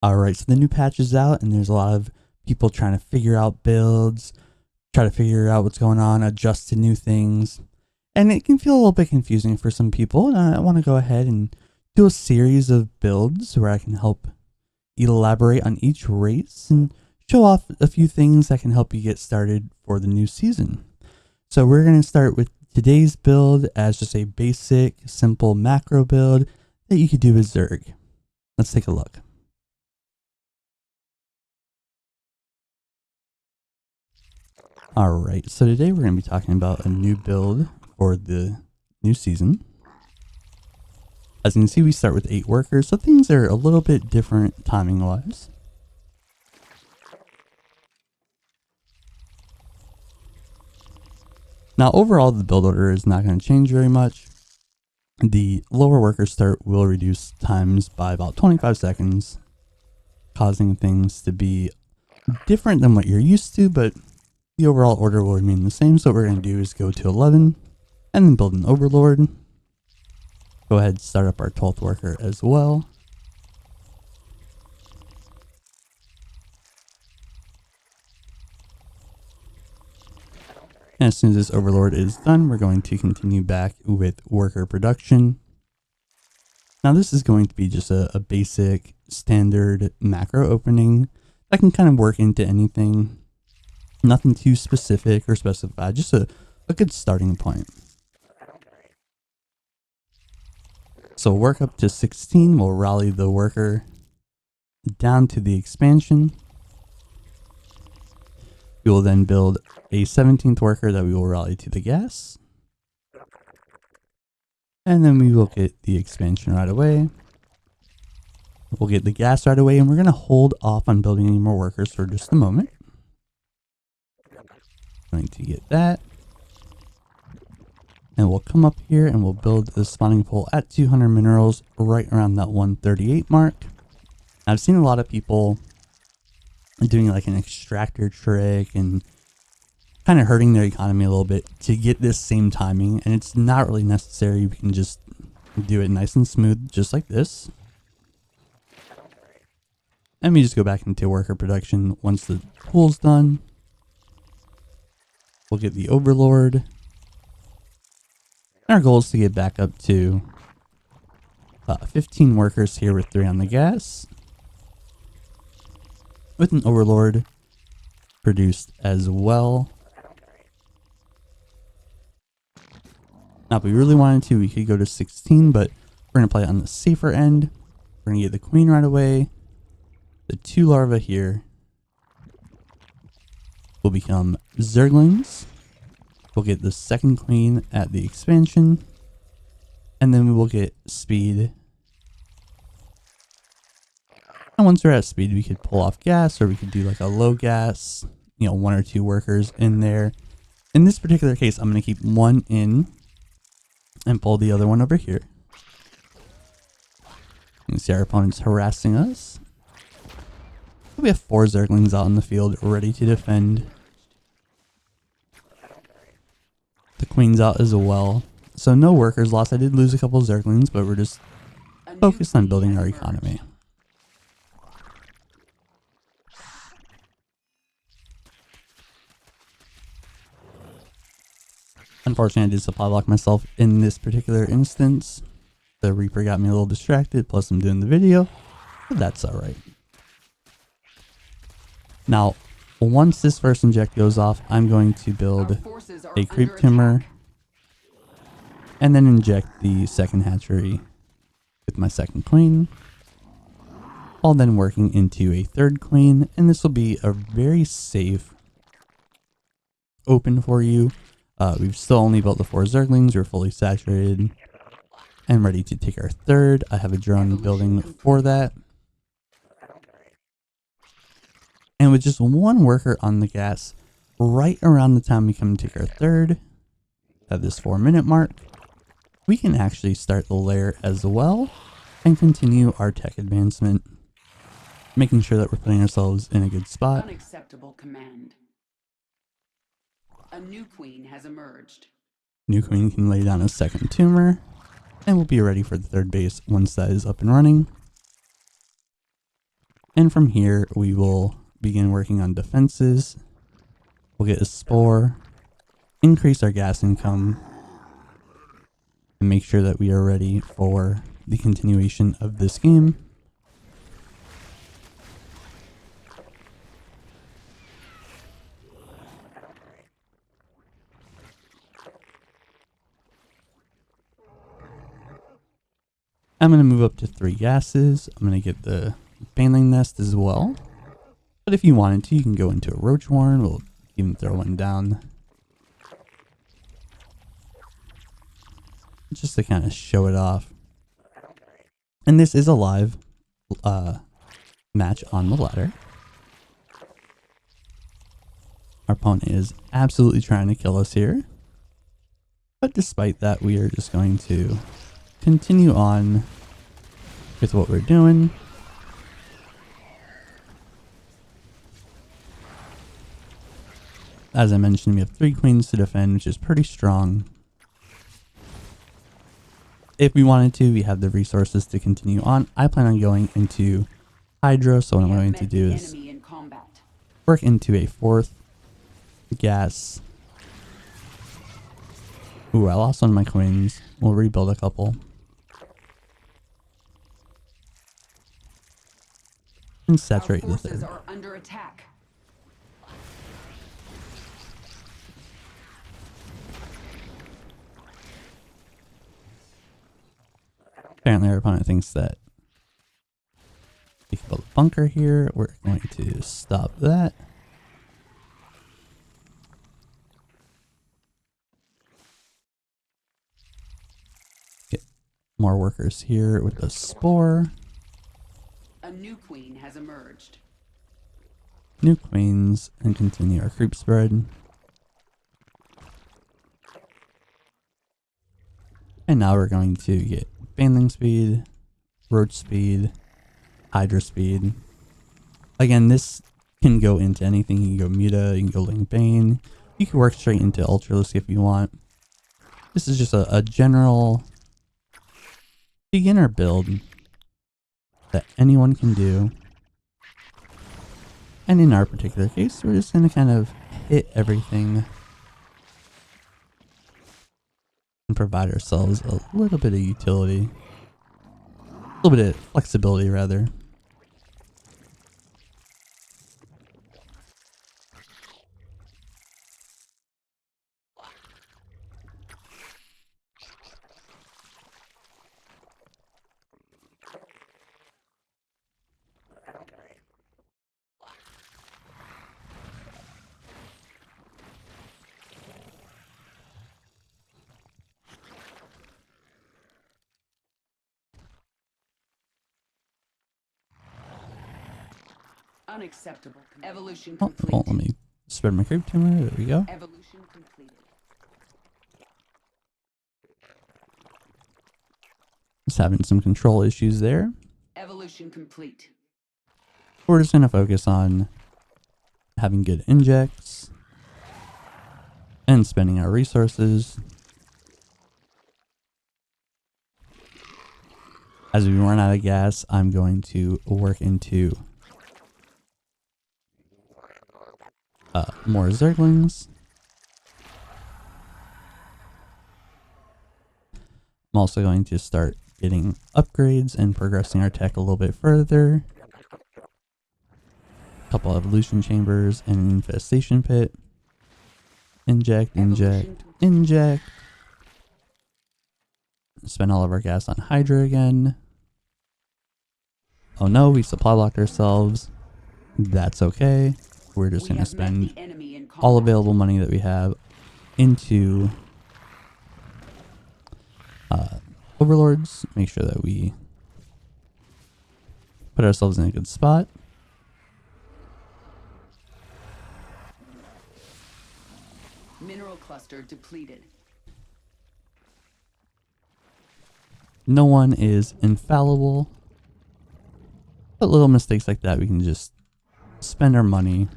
Alright, so the new patch is out and there's a lot of people trying to figure out builds, try to figure out what's going on, adjust to new things. And it can feel a little bit confusing for some people. And I want to go ahead and do a series of builds where I can help elaborate on each race and show off a few things that can help you get started for the new season. So we're going to start with today's build as just a basic, simple macro build that you could do with Zerg. Let's take a look. Alright, so today we're going to be talking about a new build for the new season. As you can see, we start with 8 workers, so things are a little bit different timing-wise. Now, overall, the build order is not going to change very much. The lower worker start will reduce times by about 25 seconds, causing things to be different than what you're used to, but the overall order will remain the same. So what we're going to do is go to 11 and then build an overlord. Go ahead and start up our 12th worker as well. And as soon as this overlord is done, we're going to continue back with worker production. Now this is going to be just a basic standard macro opening that can kind of work into anything. Nothing too specific or specified, just a good starting point. So work up to 16 will rally the worker down to the expansion. We will then build a 17th worker that we will rally to the gas. And then we will get the expansion right away. We'll get the gas right away, and we're going to hold off on building any more workers for just a moment. Going to get that. And we'll come up here and we'll build the spawning pool at 200 minerals right around that 138 mark. I've seen a lot of people doing like an extractor trick and kind of hurting their economy a little bit to get this same timing, and it's not really necessary. You can just do it nice and smooth just like this. And we just go back into worker production once the pool's done. We'll get the overlord. Our goal is to get back up to 15 workers here with 3 on the gas, with an overlord produced as well. Now if we really wanted to, we could go to 16, but we're going to play it on the safer end. We're going to get the queen right away. The 2 larvae here will become Zerglings. We'll get the 2nd queen at the expansion, and then we will get speed. And once we're at speed, we could pull off gas, or we could do like a low gas, 1 or 2 workers in there. In this particular case, I'm going to keep 1 in and pull the other one over here. You can see our opponent's harassing us. We have 4 Zerglings out in the field ready to defend. The queen's out as well. So no workers lost. I did lose a couple Zerglings, but we're just focused on building our economy. Unfortunately, I did supply block myself in this particular instance. The Reaper got me a little distracted, plus I'm doing the video, but that's alright. Now, once this first inject goes off, I'm going to build a creep timber and then inject the 2nd hatchery with my 2nd queen, all then working into a 3rd queen, and this will be a very safe open for you. We've still only built the 4 Zerglings. We're fully saturated and ready to take our 3rd. I have a drone building for that. And with just 1 worker on the gas, right around the time we come to take our 3rd, at this 4-minute mark, we can actually start the lair as well and continue our tech advancement, making sure that we're putting ourselves in a good spot. Unacceptable command. A new queen has emerged. New queen can lay down a 2nd tumor, and we'll be ready for the 3rd base once that is up and running. And from here, we will begin working on defenses. We'll get a spore, increase our gas income, and make sure that we are ready for the continuation of this game. I'm going to move up to 3 gases. I'm going to get the Baneling Nest as well. But if you wanted to, you can go into a Roach Warren. We'll even throw one down. Just to kind of show it off. And this is a live match on the ladder. Our opponent is absolutely trying to kill us here. But despite that, we are just going to continue on with what we're doing. As I mentioned, we have 3 queens to defend, which is pretty strong. If we wanted to, we have the resources to continue on. I plan on going into Hydra, so what I'm going to do is work into a 4th gas. Ooh, I lost one of my queens. We'll rebuild a couple. And saturate the 3rd. Are under attack. Apparently our opponent thinks that we can build a bunker here. We're going to stop that. Get more workers here with the spore. A new queen has emerged. New queens and continue our creep spread. And now we're going to get Baneling speed, Roach speed, Hydra speed. Again, this can go into anything. You can go Muta, you can go Ling Bane. You can work straight into Ultralisk if you want. This is just a general beginner build that anyone can do. And in our particular case, we're just going to kind of hit everything and provide ourselves a little bit of utility. A little bit of flexibility, rather. Unacceptable. Evolution Oh, complete. well, let me spread my creep tumor. There we go. Evolution completed. Just having some control issues there. Evolution complete. We're just going to focus on having good injects and spending our resources. As we run out of gas, I'm going to work into more Zerglings. I'm also going to start getting upgrades and progressing our tech a little bit further. A couple evolution chambers and an infestation pit. Inject, inject, inject. Spend all of our gas on Hydra again. Oh no, we supply locked ourselves. That's okay. We're just going to spend all available money that we have into Overlords. Make sure that we put ourselves in a good spot. Mineral cluster depleted. No one is infallible. But little mistakes like that, we can just spend our money.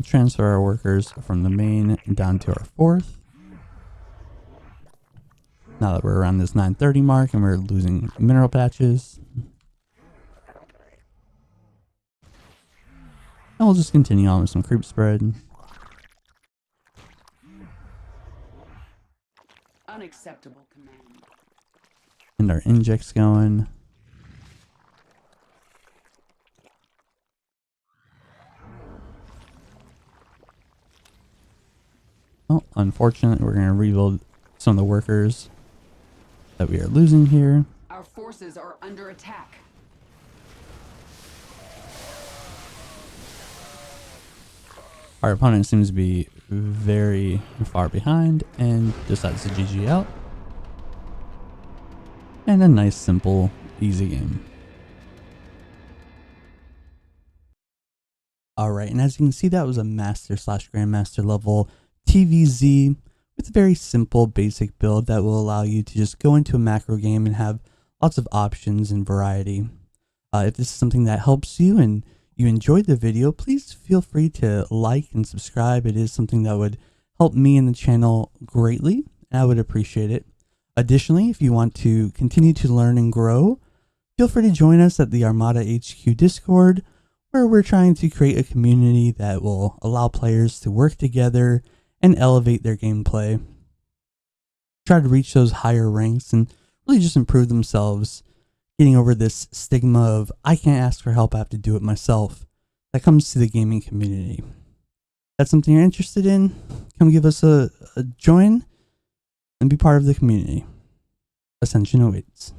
Transfer our workers from the main down to our 4th. Now that we're around this 930 mark and we're losing mineral patches. And we'll just continue on with some creep spread. Unacceptable command. And our injects going. Oh, unfortunately, we're going to rebuild some of the workers that we are losing here. Our forces are under attack. Our opponent seems to be very far behind and decides to GG out. And a nice, simple, easy game. Alright, and as you can see, that was a Master/Grandmaster level TVZ with a very simple, basic build that will allow you to just go into a macro game and have lots of options and variety. If this is something that helps you and you enjoyed the video, please feel free to like and subscribe. It is something that would help me and the channel greatly, and I would appreciate it. Additionally, if you want to continue to learn and grow, feel free to join us at the Armada HQ Discord, where we're trying to create a community that will allow players to work together and elevate their gameplay. Try to reach those higher ranks and really just improve themselves, getting over this stigma of I can't ask for help, I have to do it myself, that comes to the gaming community. If that's something you're interested in, come give us a join and be part of the community. Ascension Awaits.